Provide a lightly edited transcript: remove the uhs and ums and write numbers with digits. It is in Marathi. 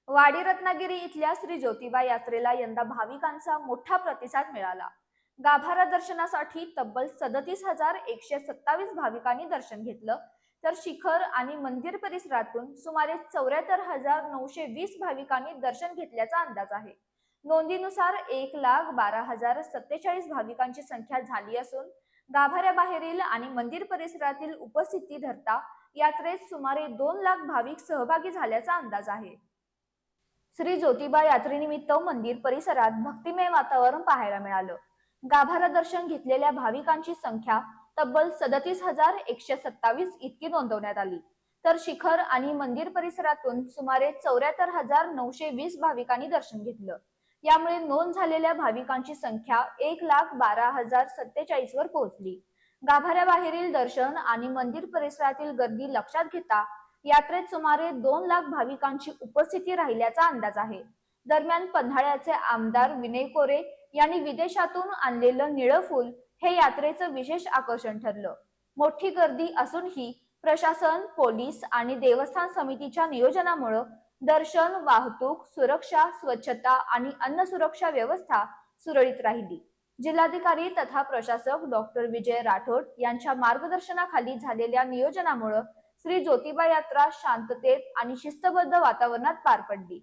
वाडी रत्नागिरी इथल्या श्री ज्योतिबा यात्रेला यंदा भाविकांचा मोठा प्रतिसाद मिळाला। गाभारा दर्शनासाठी तब्बल 37,127 भाविकांनी दर्शन घेतलं, तर शिखर आणि मंदिर परिसरातून सुमारे 74,920 भाविकांनी दर्शन घेतल्याचा अंदाज आहे। नोंदीनुसार 1,12,047 भाविकांची संख्या झाली असून गाभाऱ्याबाहेरील आणि मंदिर परिसरातील उपस्थिती धरता यात्रेत सुमारे 2 लाख भाविक सहभागी झाल्याचा अंदाज आहे। श्री ज्योतिबा यात्रेनिमित्त मंदिर परिसरात भक्तिमय वातावरण पाहायला मिळालं। गाभारा दर्शन घेतलेल्या भाविकांची संख्या तब्बल 37,127 इतकी नोंदवण्यात आली, तर शिखर आणि मंदिर परिसरातून सुमारे 74,920 भाविकांनी दर्शन घेतलं। यामुळे नोंद झालेल्या भाविकांची संख्या 1,12,047 वर पोहोचली। गाभाऱ्याबाहेरील दर्शन आणि मंदिर परिसरातील गर्दी लक्षात घेता यात्रेत सुमारे 2 लाख भाविकांची उपस्थिती राहिल्याचा अंदाज आहे। दरम्यान पन्हाळ्याचे आमदार विनय कोरे यांनी विदेशातून आणलेलं निळं फूल हे यात्रेचं विशेष आकर्षण ठरलं। मोठी गर्दी असूनही प्रशासन, पोलीस आणि देवस्थान समितीच्या नियोजनामुळे दर्शन, वाहतूक, सुरक्षा, स्वच्छता आणि अन्न सुरक्षा व्यवस्था सुरळीत राहिली। जिल्हाधिकारी तथा प्रशासक डॉक्टर विजय राठोड यांच्या मार्गदर्शनाखाली झालेल्या नियोजनामुळे श्री ज्योतिबा यात्रा शांततेत आणि शिस्तबद्ध वातावरणात पार पडली।